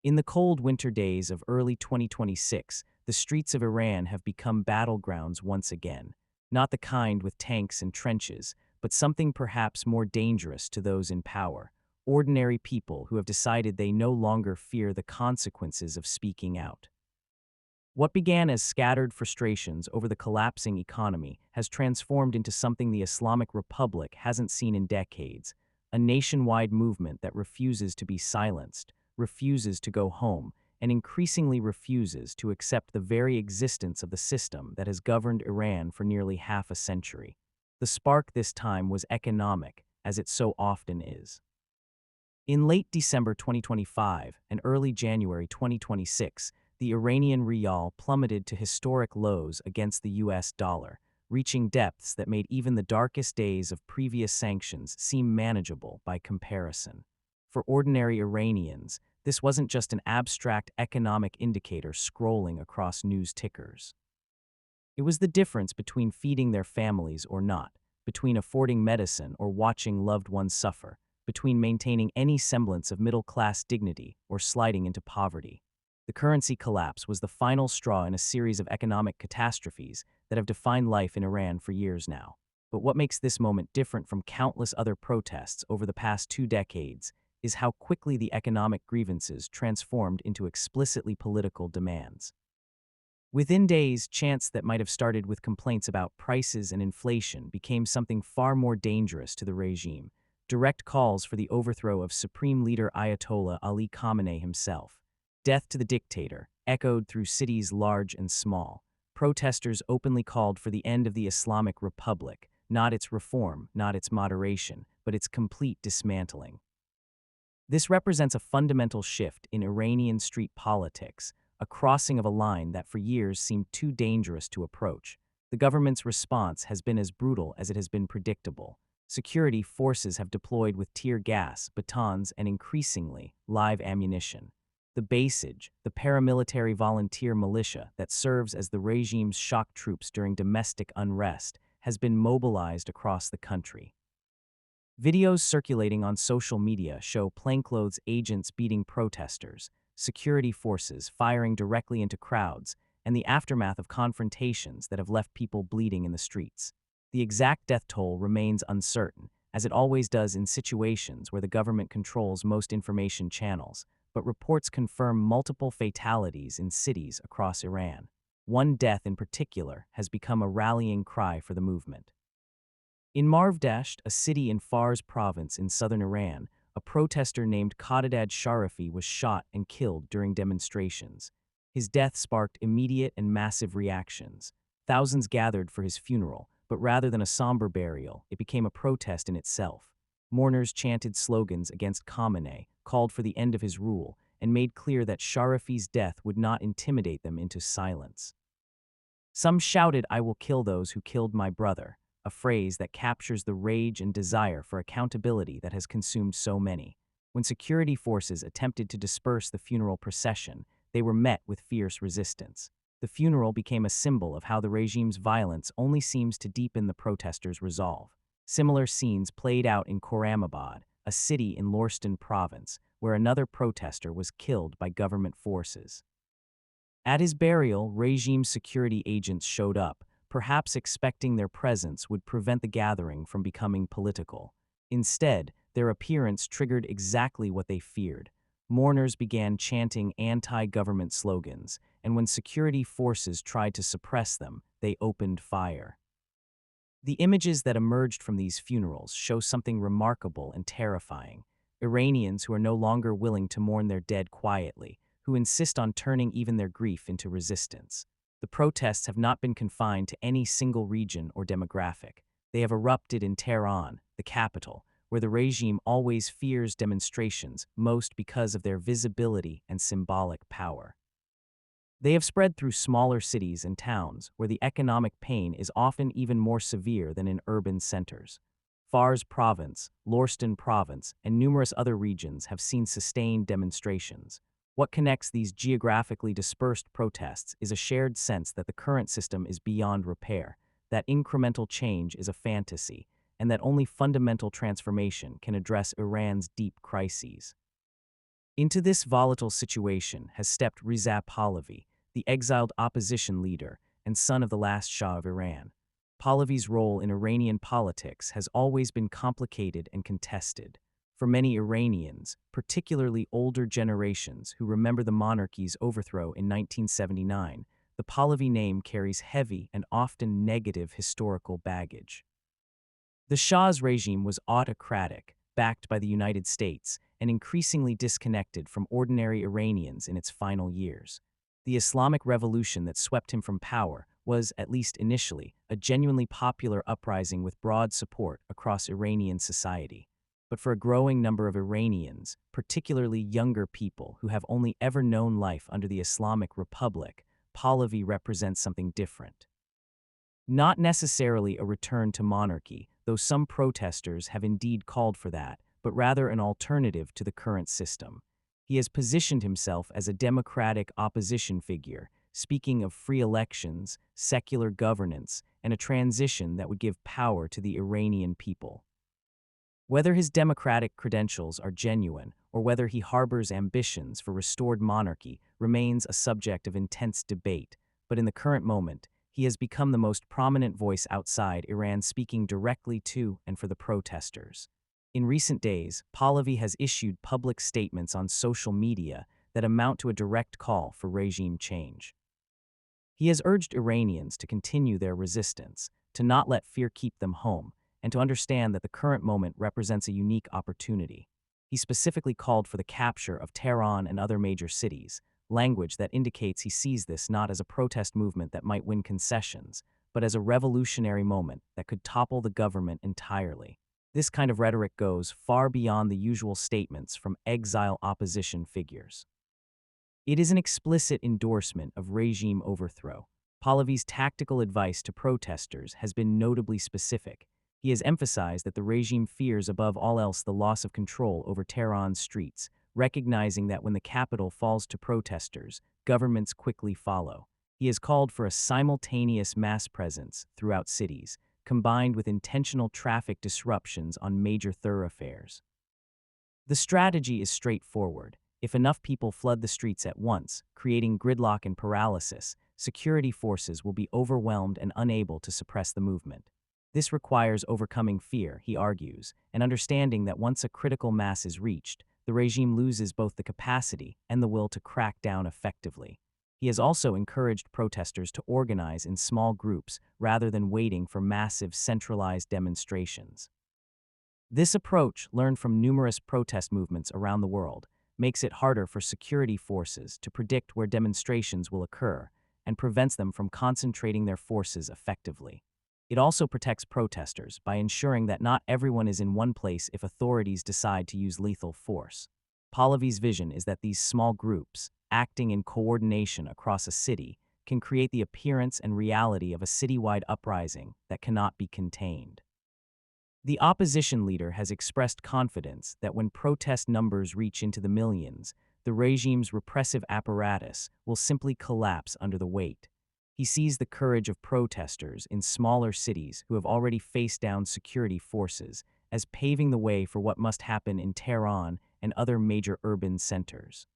In the cold winter days of early 2026, the streets of Iran have become battlegrounds once again. Not the kind with tanks and trenches, but something perhaps more dangerous to those in power. Ordinary people who have decided they no longer fear the consequences of speaking out. What began as scattered frustrations over the collapsing economy has transformed into something the Islamic Republic hasn't seen in decades, a nationwide movement that refuses to be silenced, refuses to go home, and increasingly refuses to accept the very existence of the system that has governed Iran for nearly half a century. The spark this time was economic, as it so often is. In late December 2025 and early January 2026, the Iranian rial plummeted to historic lows against the US dollar, reaching depths that made even the darkest days of previous sanctions seem manageable by comparison. For ordinary Iranians, this wasn't just an abstract economic indicator scrolling across news tickers. It was the difference between feeding their families or not, between affording medicine or watching loved ones suffer, between maintaining any semblance of middle-class dignity or sliding into poverty. The currency collapse was the final straw in a series of economic catastrophes that have defined life in Iran for years now. But what makes this moment different from countless other protests over the past 2 decades is how quickly the economic grievances transformed into explicitly political demands. Within days, chants that might have started with complaints about prices and inflation became something far more dangerous to the regime, direct calls for the overthrow of Supreme Leader Ayatollah Ali Khamenei himself. Death to the dictator echoed through cities large and small. Protesters openly called for the end of the Islamic Republic, not its reform, not its moderation, but its complete dismantling. This represents a fundamental shift in Iranian street politics, a crossing of a line that for years seemed too dangerous to approach. The government's response has been as brutal as it has been predictable. Security forces have deployed with tear gas, batons, and increasingly, live ammunition. The Basij, the paramilitary volunteer militia that serves as the regime's shock troops during domestic unrest, has been mobilized across the country. Videos circulating on social media show plainclothes agents beating protesters, security forces firing directly into crowds, and the aftermath of confrontations that have left people bleeding in the streets. The exact death toll remains uncertain, as it always does in situations where the government controls most information channels, but reports confirm multiple fatalities in cities across Iran. One death in particular has become a rallying cry for the movement. In Marvdasht, a city in Fars province in southern Iran, a protester named Qadadad Sharifi was shot and killed during demonstrations. His death sparked immediate and massive reactions. Thousands gathered for his funeral, but rather than a somber burial, it became a protest in itself. Mourners chanted slogans against Khamenei, called for the end of his rule, and made clear that Sharifi's death would not intimidate them into silence. Some shouted, "I will kill those who killed my brother," a phrase that captures the rage and desire for accountability that has consumed so many. When security forces attempted to disperse the funeral procession, they were met with fierce resistance. The funeral became a symbol of how the regime's violence only seems to deepen the protesters' resolve. Similar scenes played out in Khorramabad, a city in Lorestan province, where another protester was killed by government forces. At his burial, regime security agents showed up, perhaps expecting their presence would prevent the gathering from becoming political. Instead, their appearance triggered exactly what they feared. Mourners began chanting anti-government slogans, and when security forces tried to suppress them, they opened fire. The images that emerged from these funerals show something remarkable and terrifying. Iranians who are no longer willing to mourn their dead quietly, who insist on turning even their grief into resistance. The protests have not been confined to any single region or demographic. They have erupted in Tehran, the capital, where the regime always fears demonstrations, most because of their visibility and symbolic power. They have spread through smaller cities and towns, where the economic pain is often even more severe than in urban centers. Fars province, Lorestan province, and numerous other regions have seen sustained demonstrations. What connects these geographically dispersed protests is a shared sense that the current system is beyond repair, that incremental change is a fantasy, and that only fundamental transformation can address Iran's deep crises. Into this volatile situation has stepped Reza Pahlavi, the exiled opposition leader and son of the last Shah of Iran. Pahlavi's role in Iranian politics has always been complicated and contested. For many Iranians, particularly older generations who remember the monarchy's overthrow in 1979, the Pahlavi name carries heavy and often negative historical baggage. The Shah's regime was autocratic, backed by the United States, and increasingly disconnected from ordinary Iranians in its final years. The Islamic Revolution that swept him from power was, at least initially, a genuinely popular uprising with broad support across Iranian society. But for a growing number of Iranians, particularly younger people who have only ever known life under the Islamic Republic, Pahlavi represents something different. Not necessarily a return to monarchy, though some protesters have indeed called for that, but rather an alternative to the current system. He has positioned himself as a democratic opposition figure, speaking of free elections, secular governance, and a transition that would give power to the Iranian people. Whether his democratic credentials are genuine or whether he harbors ambitions for restored monarchy remains a subject of intense debate, but in the current moment, he has become the most prominent voice outside Iran, speaking directly to and for the protesters. In recent days, Pahlavi has issued public statements on social media that amount to a direct call for regime change. He has urged Iranians to continue their resistance, to not let fear keep them home, and to understand that the current moment represents a unique opportunity. He specifically called for the capture of Tehran and other major cities, language that indicates he sees this not as a protest movement that might win concessions, but as a revolutionary moment that could topple the government entirely. This kind of rhetoric goes far beyond the usual statements from exile opposition figures. It is an explicit endorsement of regime overthrow. Pahlavi's tactical advice to protesters has been notably specific. He has emphasized that the regime fears above all else the loss of control over Tehran's streets, recognizing that when the capital falls to protesters, governments quickly follow. He has called for a simultaneous mass presence throughout cities, combined with intentional traffic disruptions on major thoroughfares. The strategy is straightforward. If enough people flood the streets at once, creating gridlock and paralysis, security forces will be overwhelmed and unable to suppress the movement. This requires overcoming fear, he argues, and understanding that once a critical mass is reached, the regime loses both the capacity and the will to crack down effectively. He has also encouraged protesters to organize in small groups rather than waiting for massive centralized demonstrations. This approach, learned from numerous protest movements around the world, makes it harder for security forces to predict where demonstrations will occur and prevents them from concentrating their forces effectively. It also protects protesters by ensuring that not everyone is in one place if authorities decide to use lethal force. Pahlavi's vision is that these small groups, acting in coordination across a city, can create the appearance and reality of a citywide uprising that cannot be contained. The opposition leader has expressed confidence that when protest numbers reach into the millions, the regime's repressive apparatus will simply collapse under the weight. He sees the courage of protesters in smaller cities who have already faced down security forces as paving the way for what must happen in Tehran and other major urban centers.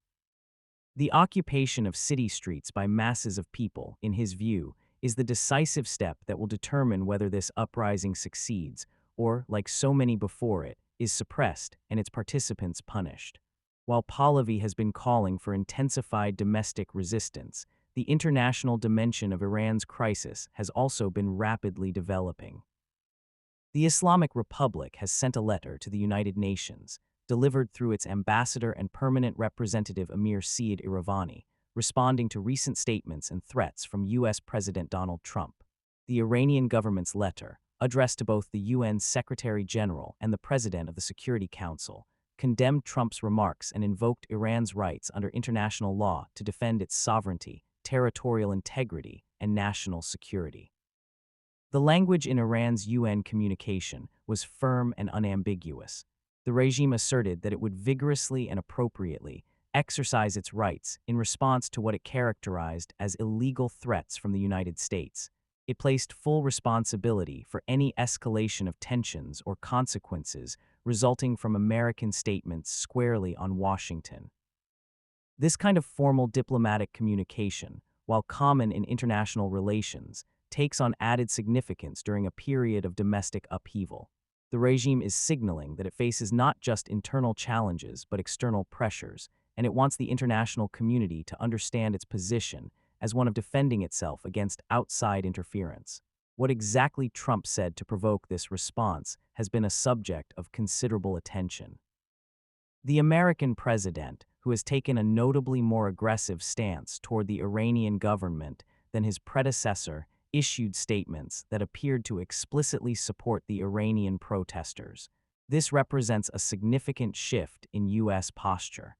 The occupation of city streets by masses of people, in his view, is the decisive step that will determine whether this uprising succeeds or, like so many before it, is suppressed and its participants punished. While Pahlavi has been calling for intensified domestic resistance, the international dimension of Iran's crisis has also been rapidly developing. The Islamic Republic has sent a letter to the United Nations, delivered through its ambassador and permanent representative Amir Saeed Iravani, responding to recent statements and threats from U.S. President Donald Trump. The Iranian government's letter, addressed to both the UN Secretary-General and the President of the Security Council, condemned Trump's remarks and invoked Iran's rights under international law to defend its sovereignty, territorial integrity, and national security. The language in Iran's UN communication was firm and unambiguous. The regime asserted that it would vigorously and appropriately exercise its rights in response to what it characterized as illegal threats from the United States. It placed full responsibility for any escalation of tensions or consequences resulting from American statements squarely on Washington. This kind of formal diplomatic communication, while common in international relations, takes on added significance during a period of domestic upheaval. The regime is signaling that it faces not just internal challenges but external pressures, and it wants the international community to understand its position as one of defending itself against outside interference. What exactly Trump said to provoke this response has been a subject of considerable attention. The American president, who has taken a notably more aggressive stance toward the Iranian government than his predecessor, issued statements that appeared to explicitly support the Iranian protesters. This represents a significant shift in U.S. posture.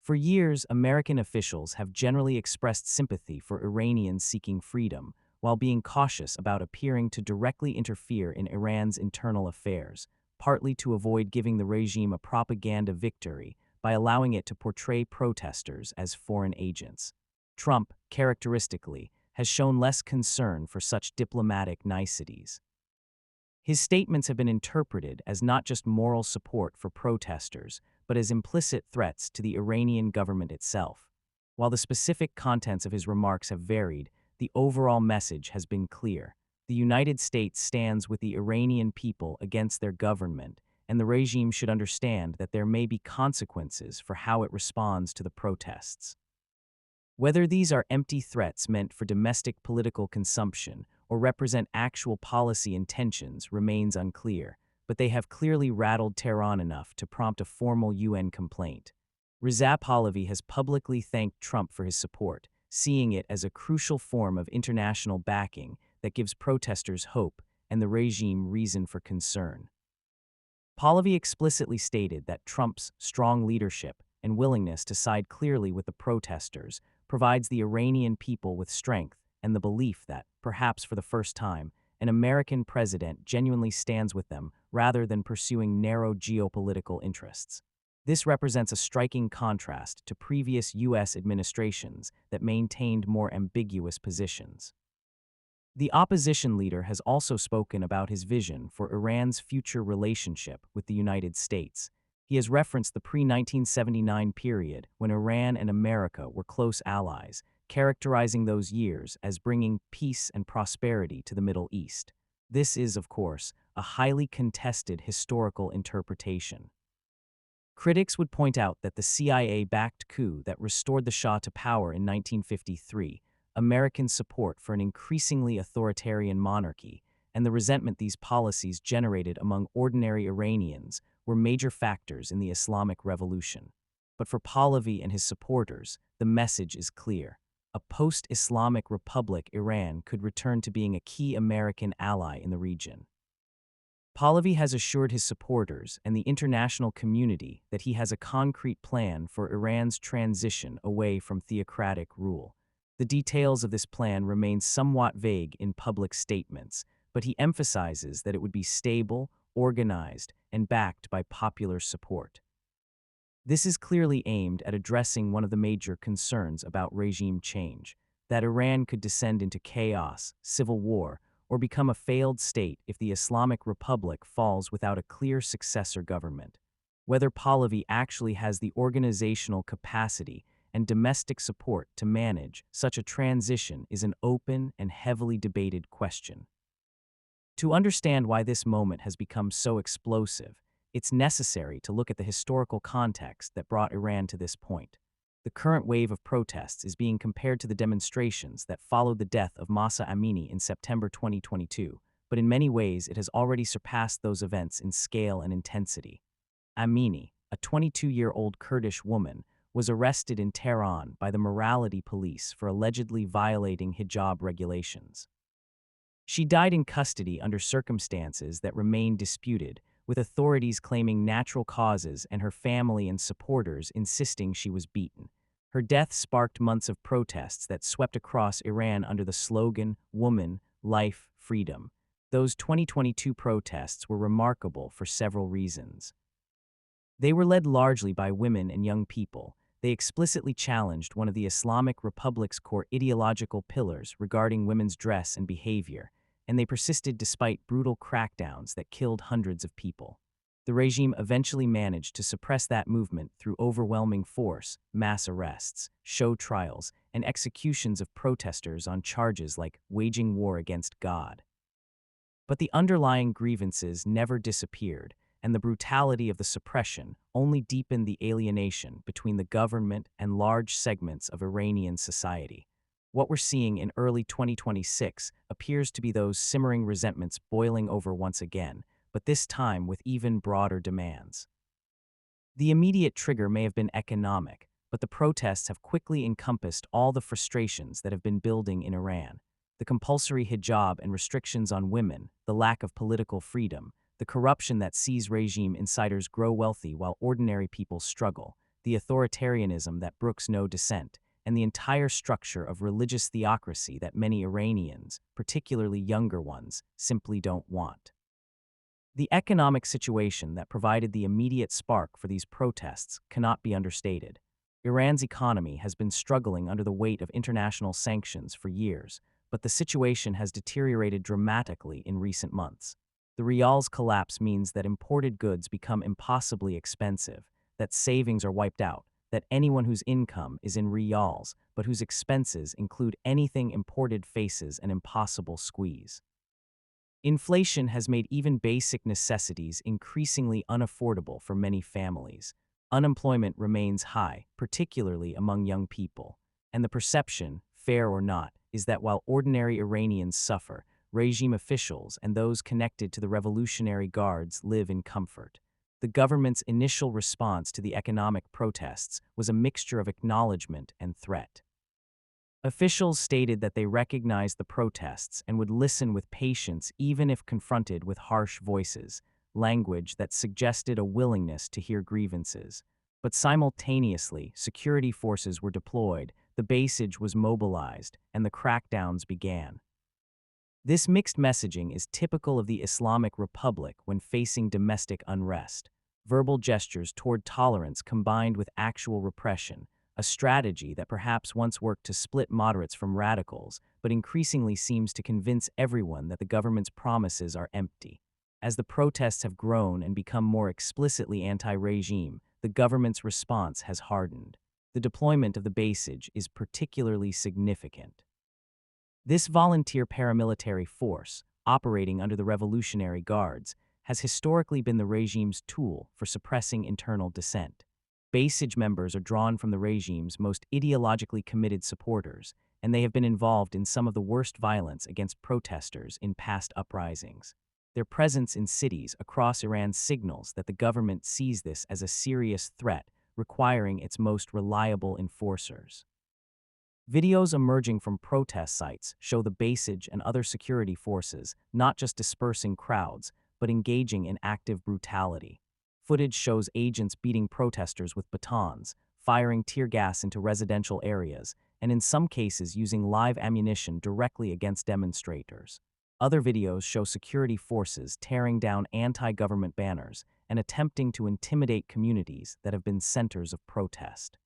For years, American officials have generally expressed sympathy for Iranians seeking freedom, while being cautious about appearing to directly interfere in Iran's internal affairs, partly to avoid giving the regime a propaganda victory by allowing it to portray protesters as foreign agents. Trump, characteristically, has shown less concern for such diplomatic niceties. His statements have been interpreted as not just moral support for protesters, but as implicit threats to the Iranian government itself. While the specific contents of his remarks have varied, the overall message has been clear. The United States stands with the Iranian people against their government, and the regime should understand that there may be consequences for how it responds to the protests. Whether these are empty threats meant for domestic political consumption or represent actual policy intentions remains unclear, but they have clearly rattled Tehran enough to prompt a formal UN complaint. Reza Pahlavi has publicly thanked Trump for his support, seeing it as a crucial form of international backing that gives protesters hope and the regime reason for concern. Pahlavi explicitly stated that Trump's strong leadership and willingness to side clearly with the protesters provides the Iranian people with strength and the belief that, perhaps for the first time, an American president genuinely stands with them rather than pursuing narrow geopolitical interests. This represents a striking contrast to previous U.S. administrations that maintained more ambiguous positions. The opposition leader has also spoken about his vision for Iran's future relationship with the United States. He has referenced the pre-1979 period when Iran and America were close allies, characterizing those years as bringing peace and prosperity to the Middle East. This is, of course, a highly contested historical interpretation. Critics would point out that the CIA-backed coup that restored the Shah to power in 1953, American support for an increasingly authoritarian monarchy, and the resentment these policies generated among ordinary Iranians were major factors in the Islamic Revolution. But for Pahlavi and his supporters, the message is clear. A post-Islamic Republic Iran could return to being a key American ally in the region. Pahlavi has assured his supporters and the international community that he has a concrete plan for Iran's transition away from theocratic rule. The details of this plan remain somewhat vague in public statements, but he emphasizes that it would be stable, organized, and backed by popular support. This is clearly aimed at addressing one of the major concerns about regime change, that Iran could descend into chaos, civil war, or become a failed state if the Islamic Republic falls without a clear successor government. Whether Pahlavi actually has the organizational capacity and domestic support to manage such a transition is an open and heavily debated question. To understand why this moment has become so explosive, it's necessary to look at the historical context that brought Iran to this point. The current wave of protests is being compared to the demonstrations that followed the death of Mahsa Amini in September 2022, but in many ways it has already surpassed those events in scale and intensity. Amini, a 22-year-old Kurdish woman, was arrested in Tehran by the morality police for allegedly violating hijab regulations. She died in custody under circumstances that remain disputed, with authorities claiming natural causes and her family and supporters insisting she was beaten. Her death sparked months of protests that swept across Iran under the slogan, "Woman, Life, Freedom." Those 2022 protests were remarkable for several reasons. They were led largely by women and young people. They explicitly challenged one of the Islamic Republic's core ideological pillars regarding women's dress and behavior, and they persisted despite brutal crackdowns that killed hundreds of people. The regime eventually managed to suppress that movement through overwhelming force, mass arrests, show trials, and executions of protesters on charges like waging war against God. But the underlying grievances never disappeared, and the brutality of the suppression only deepened the alienation between the government and large segments of Iranian society. What we're seeing in early 2026 appears to be those simmering resentments boiling over once again, but this time with even broader demands. The immediate trigger may have been economic, but the protests have quickly encompassed all the frustrations that have been building in Iran. The compulsory hijab and restrictions on women, the lack of political freedom, the corruption that sees regime insiders grow wealthy while ordinary people struggle, the authoritarianism that brooks no dissent, and the entire structure of religious theocracy that many Iranians, particularly younger ones, simply don't want. The economic situation that provided the immediate spark for these protests cannot be understated. Iran's economy has been struggling under the weight of international sanctions for years, but the situation has deteriorated dramatically in recent months. The rial's collapse means that imported goods become impossibly expensive, that savings are wiped out, that anyone whose income is in rials but whose expenses include anything imported faces an impossible squeeze. Inflation has made even basic necessities increasingly unaffordable for many families. Unemployment remains high, particularly among young people, and the perception, fair or not, is that while ordinary Iranians suffer, regime officials and those connected to the Revolutionary Guards live in comfort. The government's initial response to the economic protests was a mixture of acknowledgement and threat. Officials stated that they recognized the protests and would listen with patience even if confronted with harsh voices, language that suggested a willingness to hear grievances. But simultaneously, security forces were deployed, the Basij was mobilized, and the crackdowns began. This mixed messaging is typical of the Islamic Republic when facing domestic unrest. Verbal gestures toward tolerance combined with actual repression, a strategy that perhaps once worked to split moderates from radicals, but increasingly seems to convince everyone that the government's promises are empty. As the protests have grown and become more explicitly anti-regime, the government's response has hardened. The deployment of the Basij is particularly significant. This volunteer paramilitary force, operating under the Revolutionary Guards, has historically been the regime's tool for suppressing internal dissent. Basij members are drawn from the regime's most ideologically committed supporters, and they have been involved in some of the worst violence against protesters in past uprisings. Their presence in cities across Iran signals that the government sees this as a serious threat, requiring its most reliable enforcers. Videos emerging from protest sites show the Basij and other security forces not just dispersing crowds, but engaging in active brutality. Footage shows agents beating protesters with batons, firing tear gas into residential areas, and in some cases using live ammunition directly against demonstrators. Other videos show security forces tearing down anti-government banners and attempting to intimidate communities that have been centers of protest.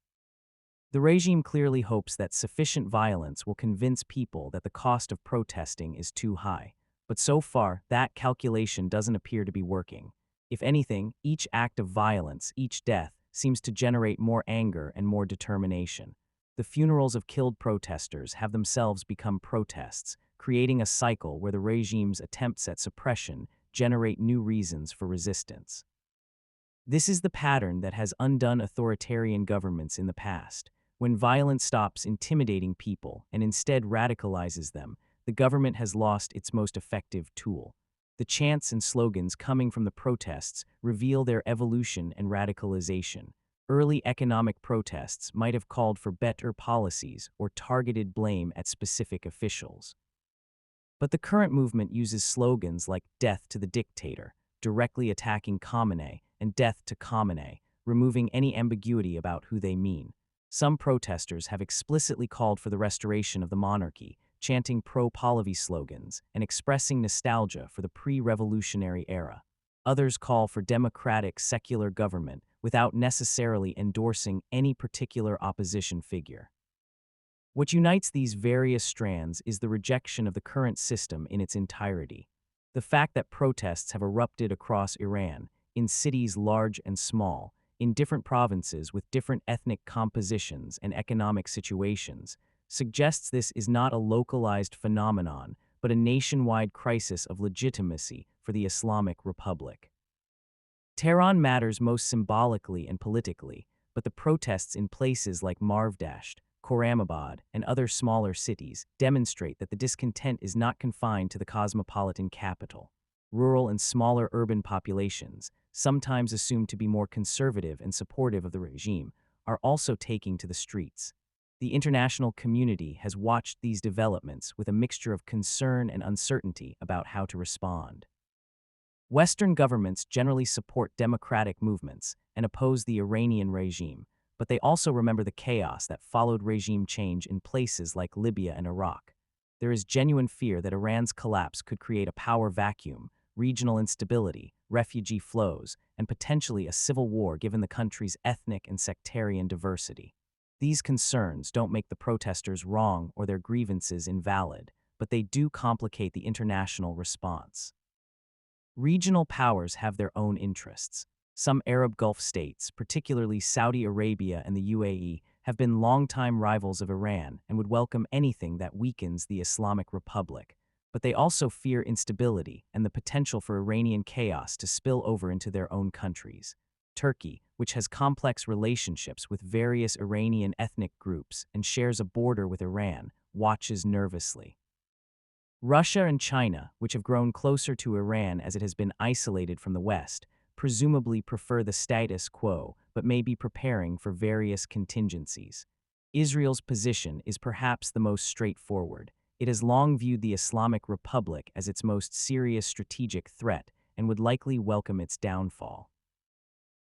The regime clearly hopes that sufficient violence will convince people that the cost of protesting is too high, but so far, that calculation doesn't appear to be working. If anything, each act of violence, each death, seems to generate more anger and more determination. The funerals of killed protesters have themselves become protests, creating a cycle where the regime's attempts at suppression generate new reasons for resistance. This is the pattern that has undone authoritarian governments in the past. When violence stops intimidating people and instead radicalizes them, the government has lost its most effective tool. The chants and slogans coming from the protests reveal their evolution and radicalization. Early economic protests might have called for better policies or targeted blame at specific officials. But the current movement uses slogans like "Death to the Dictator," directly attacking Khamenei, and "Death to Khamenei," removing any ambiguity about who they mean. Some protesters have explicitly called for the restoration of the monarchy, chanting pro-Pahlavi slogans and expressing nostalgia for the pre-revolutionary era. Others call for democratic, secular government without necessarily endorsing any particular opposition figure. What unites these various strands is the rejection of the current system in its entirety. The fact that protests have erupted across Iran, in cities large and small, in different provinces with different ethnic compositions and economic situations, suggests this is not a localized phenomenon, but a nationwide crisis of legitimacy for the Islamic Republic. Tehran matters most symbolically and politically, but the protests in places like Marvdasht, Khorramabad, and other smaller cities demonstrate that the discontent is not confined to the cosmopolitan capital. Rural and smaller urban populations, sometimes assumed to be more conservative and supportive of the regime, are also taking to the streets. The international community has watched these developments with a mixture of concern and uncertainty about how to respond. Western governments generally support democratic movements and oppose the Iranian regime, but they also remember the chaos that followed regime change in places like Libya and Iraq. There is genuine fear that Iran's collapse could create a power vacuum, regional instability, refugee flows, and potentially a civil war given the country's ethnic and sectarian diversity. These concerns don't make the protesters wrong or their grievances invalid, but they do complicate the international response. Regional powers have their own interests. Some Arab Gulf states, particularly Saudi Arabia and the UAE, have been longtime rivals of Iran and would welcome anything that weakens the Islamic Republic. But they also fear instability and the potential for Iranian chaos to spill over into their own countries. Turkey, which has complex relationships with various Iranian ethnic groups and shares a border with Iran, watches nervously. Russia and China, which have grown closer to Iran as it has been isolated from the West, presumably prefer the status quo but may be preparing for various contingencies. Israel's position is perhaps the most straightforward. It has long viewed the Islamic Republic as its most serious strategic threat and would likely welcome its downfall.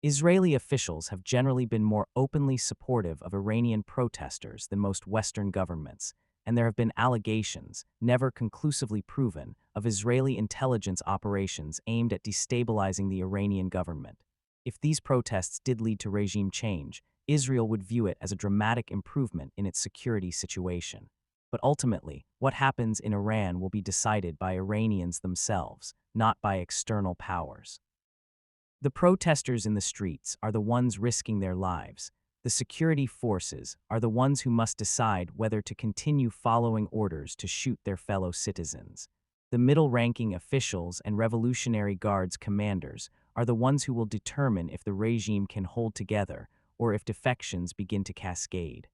Israeli officials have generally been more openly supportive of Iranian protesters than most Western governments, and there have been allegations, never conclusively proven, of Israeli intelligence operations aimed at destabilizing the Iranian government. If these protests did lead to regime change, Israel would view it as a dramatic improvement in its security situation. But ultimately, what happens in Iran will be decided by Iranians themselves, not by external powers. The protesters in the streets are the ones risking their lives. The security forces are the ones who must decide whether to continue following orders to shoot their fellow citizens. The middle-ranking officials and Revolutionary Guards commanders are the ones who will determine if the regime can hold together or if defections begin to cascade.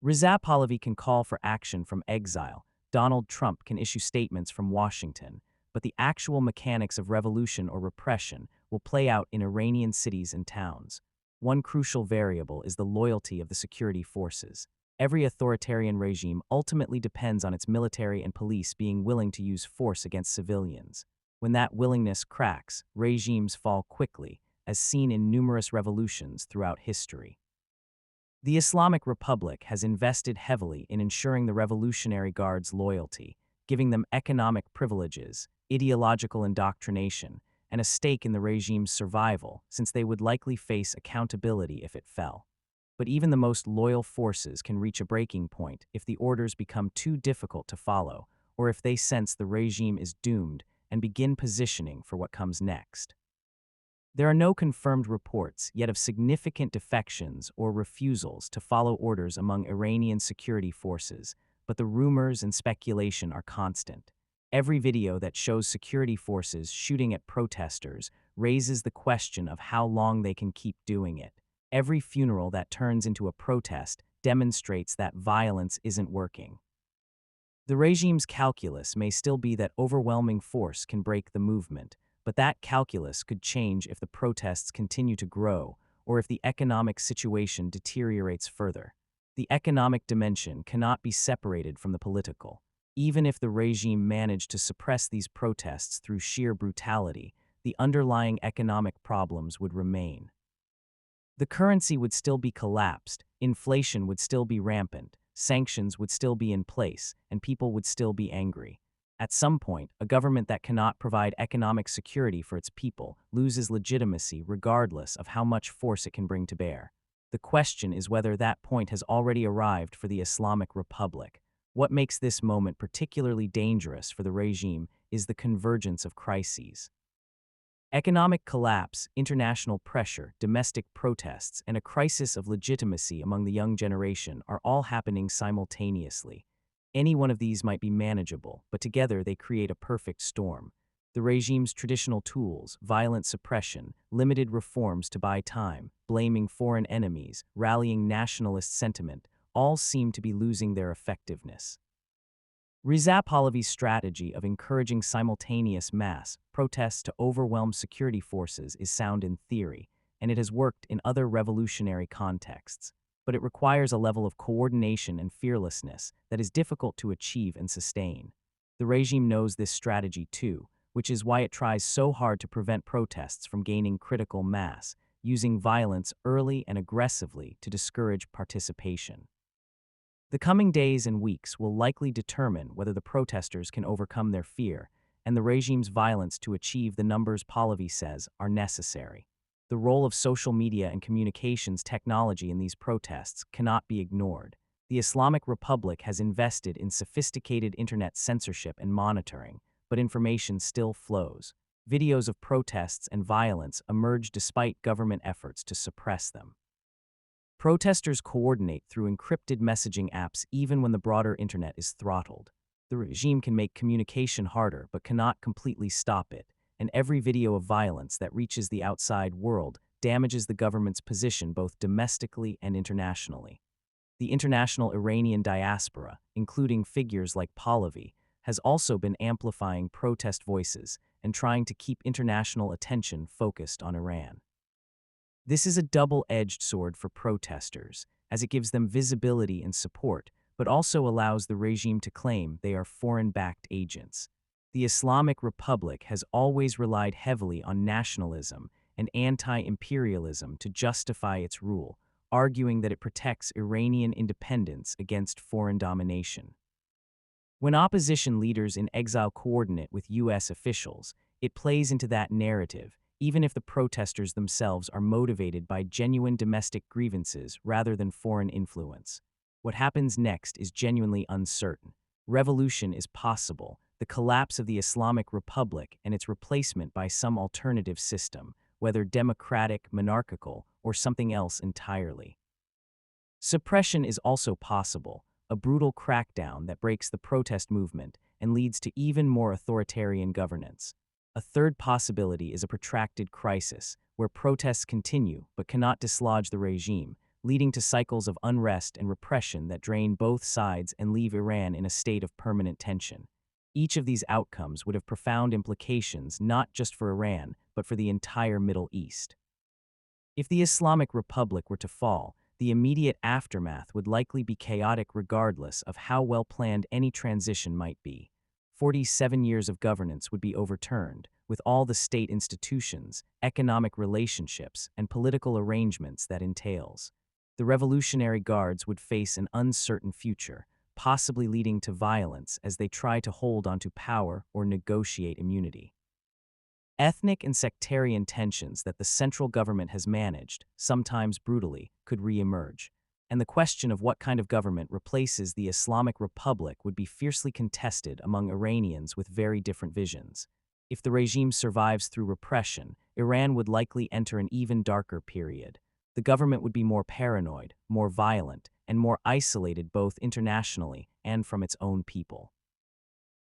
Reza Pahlavi can call for action from exile, Donald Trump can issue statements from Washington, but the actual mechanics of revolution or repression will play out in Iranian cities and towns. One crucial variable is the loyalty of the security forces. Every authoritarian regime ultimately depends on its military and police being willing to use force against civilians. When that willingness cracks, regimes fall quickly, as seen in numerous revolutions throughout history. The Islamic Republic has invested heavily in ensuring the Revolutionary Guards' loyalty, giving them economic privileges, ideological indoctrination, and a stake in the regime's survival, since they would likely face accountability if it fell. But even the most loyal forces can reach a breaking point if the orders become too difficult to follow, or if they sense the regime is doomed and begin positioning for what comes next. There are no confirmed reports yet of significant defections or refusals to follow orders among Iranian security forces, but the rumors and speculation are constant. Every video that shows security forces shooting at protesters raises the question of how long they can keep doing it. Every funeral that turns into a protest demonstrates that violence isn't working. The regime's calculus may still be that overwhelming force can break the movement, but that calculus could change if the protests continue to grow or if the economic situation deteriorates further. The economic dimension cannot be separated from the political. Even if the regime managed to suppress these protests through sheer brutality, the underlying economic problems would remain. The currency would still be collapsed, inflation would still be rampant, sanctions would still be in place, and people would still be angry. At some point, a government that cannot provide economic security for its people loses legitimacy regardless of how much force it can bring to bear. The question is whether that point has already arrived for the Islamic Republic. What makes this moment particularly dangerous for the regime is the convergence of crises. Economic collapse, international pressure, domestic protests, and a crisis of legitimacy among the young generation are all happening simultaneously. Any one of these might be manageable, but together they create a perfect storm. The regime's traditional tools, violent suppression, limited reforms to buy time, blaming foreign enemies, rallying nationalist sentiment, all seem to be losing their effectiveness. Reza Pahlavi's strategy of encouraging simultaneous mass protests to overwhelm security forces is sound in theory, and it has worked in other revolutionary contexts. But it requires a level of coordination and fearlessness that is difficult to achieve and sustain. The regime knows this strategy too, which is why it tries so hard to prevent protests from gaining critical mass, using violence early and aggressively to discourage participation. The coming days and weeks will likely determine whether the protesters can overcome their fear and the regime's violence to achieve the numbers Pahlavi says are necessary. The role of social media and communications technology in these protests cannot be ignored. The Islamic Republic has invested in sophisticated internet censorship and monitoring, but information still flows. Videos of protests and violence emerge despite government efforts to suppress them. Protesters coordinate through encrypted messaging apps even when the broader internet is throttled. The regime can make communication harder but cannot completely stop it, and every video of violence that reaches the outside world damages the government's position both domestically and internationally. The international Iranian diaspora, including figures like Pahlavi, has also been amplifying protest voices and trying to keep international attention focused on Iran. This is a double-edged sword for protesters, as it gives them visibility and support, but also allows the regime to claim they are foreign-backed agents. The Islamic Republic has always relied heavily on nationalism and anti-imperialism to justify its rule, arguing that it protects Iranian independence against foreign domination. When opposition leaders in exile coordinate with U.S. officials, it plays into that narrative, even if the protesters themselves are motivated by genuine domestic grievances rather than foreign influence. What happens next is genuinely uncertain. Revolution is possible, the collapse of the Islamic Republic and its replacement by some alternative system, whether democratic, monarchical, or something else entirely. Suppression is also possible, a brutal crackdown that breaks the protest movement and leads to even more authoritarian governance. A third possibility is a protracted crisis, where protests continue but cannot dislodge the regime, leading to cycles of unrest and repression that drain both sides and leave Iran in a state of permanent tension. Each of these outcomes would have profound implications not just for Iran, but for the entire Middle East. If the Islamic Republic were to fall, the immediate aftermath would likely be chaotic regardless of how well planned any transition might be. 47 years of governance would be overturned, with all the state institutions, economic relationships, and political arrangements that entails. The Revolutionary Guards would face an uncertain future, possibly leading to violence as they try to hold onto power or negotiate immunity. Ethnic and sectarian tensions that the central government has managed, sometimes brutally, could re-emerge, and the question of what kind of government replaces the Islamic Republic would be fiercely contested among Iranians with very different visions. If the regime survives through repression, Iran would likely enter an even darker period. The government would be more paranoid, more violent, and more isolated both internationally and from its own people.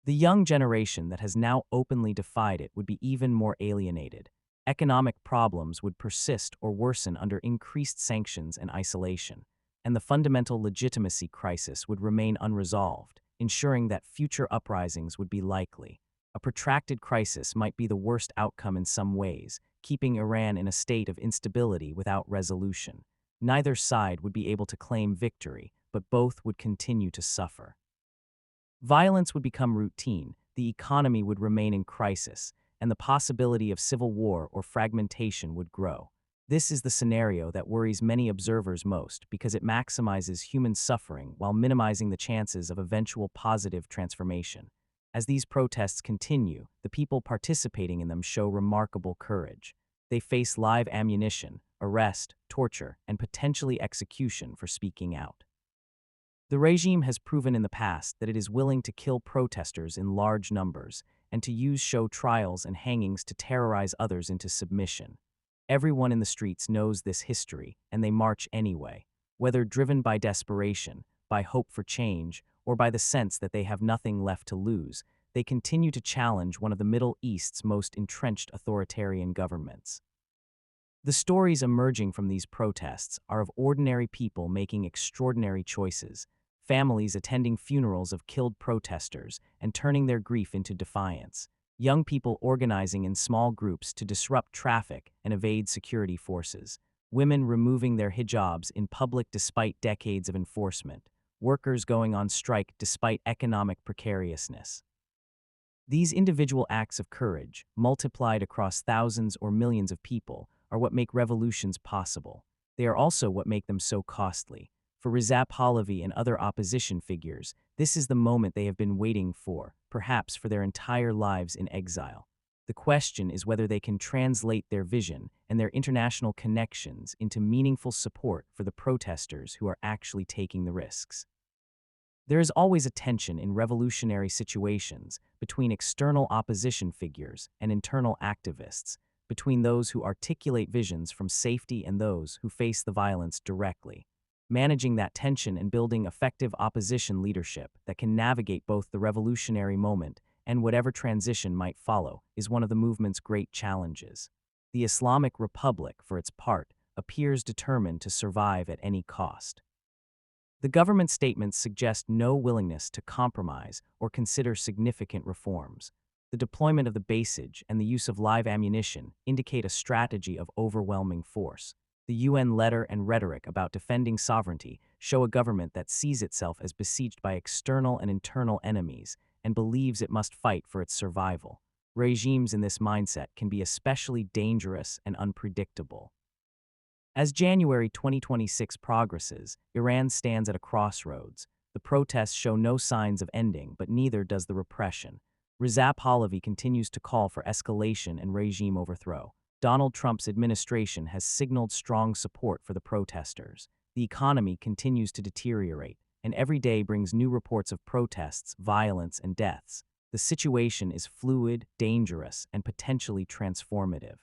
The young generation that has now openly defied it would be even more alienated. Economic problems would persist or worsen under increased sanctions and isolation, and the fundamental legitimacy crisis would remain unresolved, ensuring that future uprisings would be likely. A protracted crisis might be the worst outcome in some ways, keeping Iran in a state of instability without resolution. Neither side would be able to claim victory, but both would continue to suffer. Violence would become routine, the economy would remain in crisis, and the possibility of civil war or fragmentation would grow. This is the scenario that worries many observers most because it maximizes human suffering while minimizing the chances of eventual positive transformation. As these protests continue, the people participating in them show remarkable courage. They face live ammunition, arrest, torture, and potentially execution for speaking out. The regime has proven in the past that it is willing to kill protesters in large numbers, and to use show trials and hangings to terrorize others into submission. Everyone in the streets knows this history, and they march anyway, whether driven by desperation, by hope for change, or by the sense that they have nothing left to lose. They continue to challenge one of the Middle East's most entrenched authoritarian governments. The stories emerging from these protests are of ordinary people making extraordinary choices, families attending funerals of killed protesters and turning their grief into defiance, young people organizing in small groups to disrupt traffic and evade security forces, women removing their hijabs in public despite decades of enforcement, workers going on strike despite economic precariousness. These individual acts of courage, multiplied across thousands or millions of people, are what make revolutions possible. They are also what make them so costly. For Reza Pahlavi and other opposition figures, this is the moment they have been waiting for, perhaps for their entire lives in exile. The question is whether they can translate their vision and their international connections into meaningful support for the protesters who are actually taking the risks. There is always a tension in revolutionary situations between external opposition figures and internal activists, between those who articulate visions from safety and those who face the violence directly. Managing that tension and building effective opposition leadership that can navigate both the revolutionary moment and whatever transition might follow is one of the movement's great challenges. The Islamic Republic, for its part, appears determined to survive at any cost. The government statements suggest no willingness to compromise or consider significant reforms. The deployment of the basage and the use of live ammunition indicate a strategy of overwhelming force. The UN letter and rhetoric about defending sovereignty show a government that sees itself as besieged by external and internal enemies and believes it must fight for its survival. Regimes in this mindset can be especially dangerous and unpredictable. As January 2026 progresses, Iran stands at a crossroads. The protests show no signs of ending, but neither does the repression. Reza Pahlavi continues to call for escalation and regime overthrow. Donald Trump's administration has signaled strong support for the protesters. The economy continues to deteriorate, and every day brings new reports of protests, violence, and deaths. The situation is fluid, dangerous, and potentially transformative.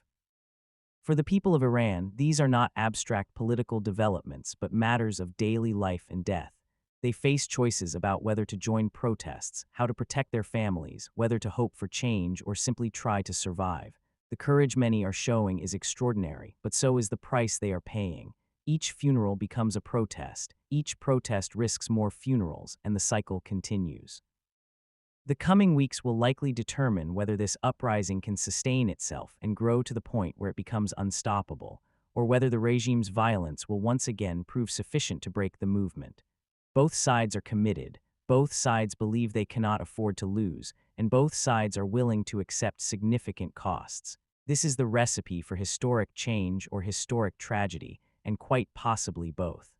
For the people of Iran, these are not abstract political developments, but matters of daily life and death. They face choices about whether to join protests, how to protect their families, whether to hope for change, or simply try to survive. The courage many are showing is extraordinary, but so is the price they are paying. Each funeral becomes a protest, each protest risks more funerals, and the cycle continues. The coming weeks will likely determine whether this uprising can sustain itself and grow to the point where it becomes unstoppable, or whether the regime's violence will once again prove sufficient to break the movement. Both sides are committed, both sides believe they cannot afford to lose, and both sides are willing to accept significant costs. This is the recipe for historic change or historic tragedy, and quite possibly both.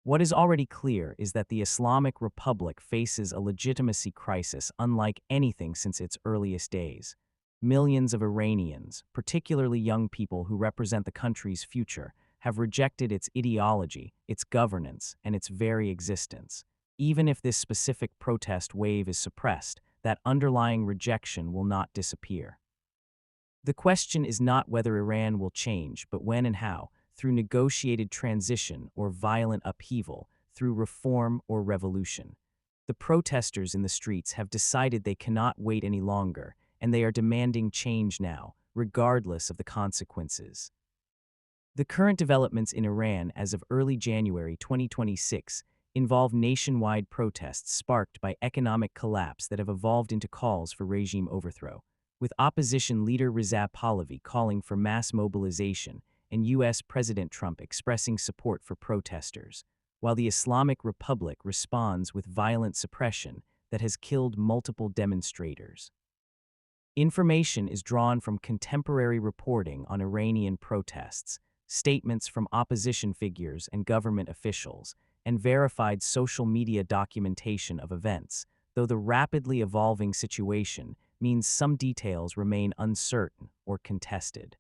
What is already clear is that the Islamic Republic faces a legitimacy crisis unlike anything since its earliest days. Millions of Iranians, particularly young people who represent the country's future, have rejected its ideology, its governance, and its very existence. Even if this specific protest wave is suppressed, that underlying rejection will not disappear. The question is not whether Iran will change, but when and how, through negotiated transition or violent upheaval, through reform or revolution. The protesters in the streets have decided they cannot wait any longer, and they are demanding change now, regardless of the consequences. The current developments in Iran as of early January 2026 involve nationwide protests sparked by economic collapse that have evolved into calls for regime overthrow, with opposition leader Reza Pahlavi calling for mass mobilization and U.S. President Trump expressing support for protesters, while the Islamic Republic responds with violent suppression that has killed multiple demonstrators. Information is drawn from contemporary reporting on Iranian protests, statements from opposition figures and government officials, and verified social media documentation of events, though the rapidly evolving situation means some details remain uncertain or contested.